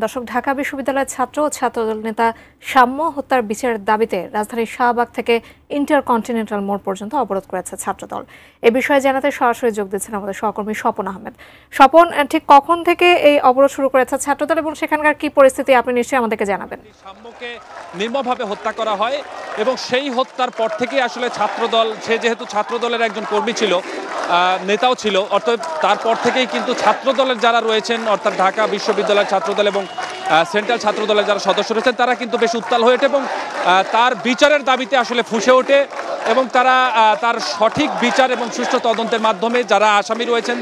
দর্শক, ঢাকা বিশ্ববিদ্যালয়ের ছাত্র ও ছাত্রদল নেতা সাম্য হত্যার বিচারের দাবিতে রাজধানীর শাহবাগ থেকে ইন্টারকন্টিনেন্টাল মোড় পর্যন্ত অবরোধ করেছে ছাত্রদল। এ বিষয়ে জানাতে সরাসরি যোগ দিচ্ছেন আমাদের সহকর্মী স্বপন আহমেদ। স্বপন, ঠিক কখন থেকে এই অবরোধ শুরু করেছে ছাত্রদল এবং সেখানকার কি পরিস্থিতি আপনি নিশ্চয়ই আমাদেরকে জানাবেন। সাম্যকে নির্মমভাবে হত্যা করা হয় এবং সেই হত্যার পর থেকেই আসলে ছাত্রদল, সে যেহেতু ছাত্রদলের একজন কর্মী ছিল, নেতাও ছিল, অর্থাৎ তারপর থেকেই কিন্তু ছাত্রদলের যারা রয়েছেন, অর্থাৎ ঢাকা বিশ্ববিদ্যালয়ের ছাত্রদল এবং সেন্ট্রাল ছাত্রদলের যারা সদস্য রয়েছেন তারা কিন্তু বেশ উত্তাল হয়ে ওঠে এবং তার বিচারের দাবিতে আসলে ফুঁসে ওঠে এবং তারা তার সঠিক বিচার এবং সুষ্ঠু তদন্তের মাধ্যমে যারা আসামি রয়েছেন,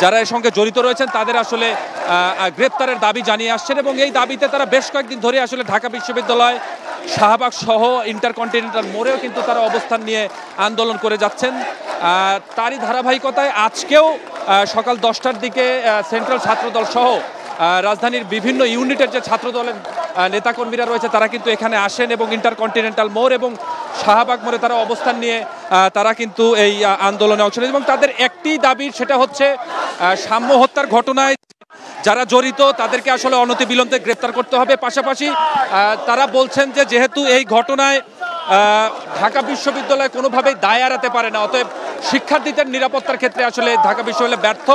যারা এর সঙ্গে জড়িত রয়েছেন তাদের আসলে গ্রেপ্তারের দাবি জানিয়ে আসছেন এবং এই দাবিতে তারা বেশ কয়েকদিন ধরে আসলে ঢাকা বিশ্ববিদ্যালয়, শাহবাগ সহ ইন্টারকন্টিনেন্টাল মোড়েও কিন্তু তারা অবস্থান নিয়ে আন্দোলন করে যাচ্ছেন। তারই ধারাবাহিকতায় আজকেও সকাল 10টার দিকে সেন্ট্রাল ছাত্রদল সহ রাজধানীর বিভিন্ন ইউনিটের যে ছাত্রদলের নেতাকর্মীরা রয়েছে তারা কিন্তু এখানে আসেন এবং ইন্টারকন্টিনেন্টাল মোড় এবং শাহবাগ মোড়ে তারা অবস্থান নিয়ে তারা কিন্তু এই আন্দোলনে অংশ নেন এবং তাদের একটি দাবি, সেটা হচ্ছে সাম্য হত্যার ঘটনায় যারা জড়িত তাদেরকে আসলে অনতিবিলম্বে গ্রেপ্তার করতে হবে। পাশাপাশি তারা বলছেন যে যেহেতু এই ঘটনায় ঢাকা বিশ্ববিদ্যালয় কোনোভাবেই দায় এড়াতে পারে না, অতএব শিক্ষার্থীদের নিরাপত্তার ক্ষেত্রে আসলে ঢাকা বিশ্ববিদ্যালয় ব্যর্থ।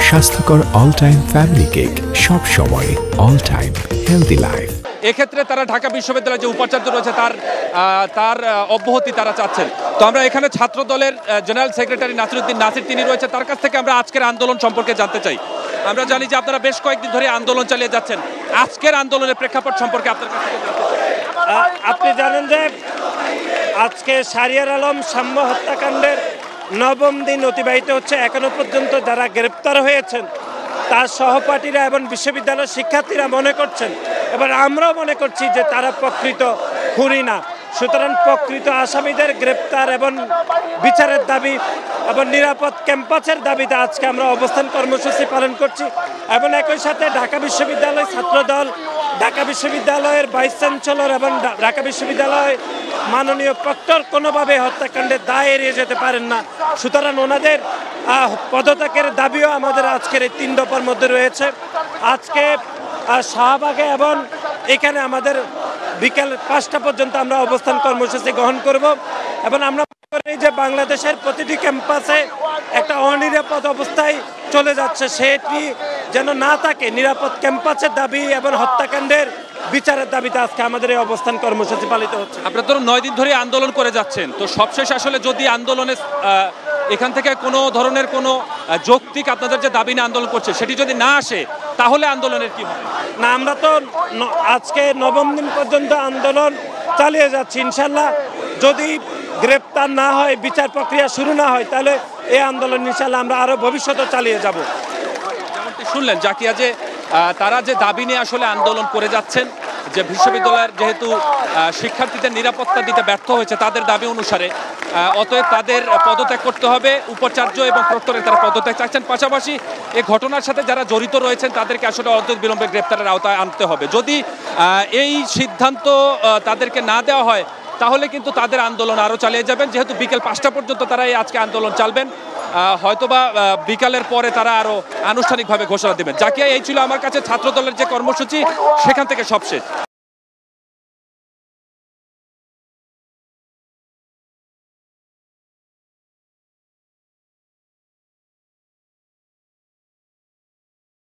স্বাস্থ্যকর অল টাইম ফ্যামিলি কেক, সব সময় অল টাইম হেলদি লাইফ। এক্ষেত্রে তারা ঢাকা বিশ্ববিদ্যালয়ের যে উপাচার্য রয়েছে তার অব্যাহতি তারা চাচ্ছেন। তো আমরা এখানে ছাত্রদলের জেনারেল সেক্রেটারি নাসিরউদ্দিন নাসির তিনি রয়েছে, তার কাছ থেকে আমরা আজকের আন্দোলন সম্পর্কে জানতে চাই। আমরা জানি যে আপনারা বেশ কয়েকদিন ধরে আন্দোলন চালিয়ে যাচ্ছেন, আজকের আন্দোলনের প্রেক্ষাপট সম্পর্কে আপনার কাছ থেকে জানতে চাই। আপনি জানেন যে আজকে শাহরিয়ার আলম সাম্য হত্যাকাণ্ডের 9ম দিন অতিবাহিত হচ্ছে। এখনো পর্যন্ত যারা গ্রেপ্তার হয়েছেন তার সহপাঠীরা এবং বিশ্ববিদ্যালয়ের শিক্ষার্থীরা মনে করছেন এবং আমরাও মনে করছি যে তারা প্রকৃত খুনি না। সুতরাং প্রকৃত আসামিদের গ্রেপ্তার এবং বিচারের দাবি এবং নিরাপদ ক্যাম্পাসের দাবিতে আজকে আমরা অবস্থান কর্মসূচি পালন করছি এবং একই সাথে ঢাকা বিশ্ববিদ্যালয় ছাত্রদল, ঢাকা বিশ্ববিদ্যালয়ের ভাইস চ্যান্সেলর এবং ঢাকা বিশ্ববিদ্যালয় মাননীয় প্রক্টর কোনোভাবে হত্যাকাণ্ডের দায় এড়িয়ে যেতে পারেন না। সুতরাং ওনাদের পদত্যাগের দাবিও আমাদের আজকের এই 3 দফার মধ্যে রয়েছে। আজকে শাহবাগে এবং এখানে আমাদের বিকেল 5টা পর্যন্ত আমরা অবস্থান কর্মসূচি গ্রহণ করব এবং আমরা মনে করি যে বাংলাদেশের প্রতিটি ক্যাম্পাসে একটা অনিরাপদ অবস্থায় চলে যাচ্ছে, সেটি যেন না থাকে। নিরাপদ ক্যাম্পাসের দাবি এবং হত্যাকাণ্ডের বিচারের দাবিতে আজকে আমাদের এই অবস্থান কর্মসূচি পালিত হচ্ছে। আপনারা তো 9 দিন ধরে আন্দোলন করে যাচ্ছেন, তো সবশেষ আসলে যদি আন্দোলনে এখান থেকে কোনো ধরনের কোনো যৌক্তিক আপনাদের যে দাবি নিয়ে আন্দোলন করছে সেটি যদি না আসে তাহলে আন্দোলনের কি হবে? না, আমরা তো আজকে 9ম দিন পর্যন্ত আন্দোলন চালিয়ে যাচ্ছি। ইনশাল্লাহ যদি গ্রেপ্তার না হয়, বিচার প্রক্রিয়া শুরু না হয়, তাহলে এই আন্দোলন ইনশাল্লাহ আমরা আরও ভবিষ্যতে চালিয়ে যাব। যেমনটি শুনলেন জাকিয়া, যে তারা যে দাবি নিয়ে আসলে আন্দোলন করে যাচ্ছেন, যে বিশ্ববিদ্যালয়ের যেহেতু শিক্ষার্থীদের নিরাপত্তা দিতে ব্যর্থ হয়েছে তাদের দাবি অনুসারে, অতএব তাদের পদত্যাগ করতে হবে। উপাচার্য এবং প্রক্টরের তারা পদত্যাগ চাচ্ছেন। পাশাপাশি এই ঘটনার সাথে যারা জড়িত রয়েছেন তাদেরকে আসলে অনতিবিলম্বে গ্রেপ্তারের আওতায় আনতে হবে। যদি এই সিদ্ধান্ত তাদেরকে না দেওয়া হয় তাহলে কিন্তু তাদের আন্দোলন আরও চালিয়ে যাবেন। যেহেতু বিকেল 5টা পর্যন্ত তারা এই আজকে আন্দোলন চালবেন, হয়তোবা বিকালের পরে তারা আরও আনুষ্ঠানিকভাবে ঘোষণা দেবেন। জাকিয়া, এই ছিল আমার কাছে ছাত্রদলের যে কর্মসূচি, সেখান থেকে সবশেষ।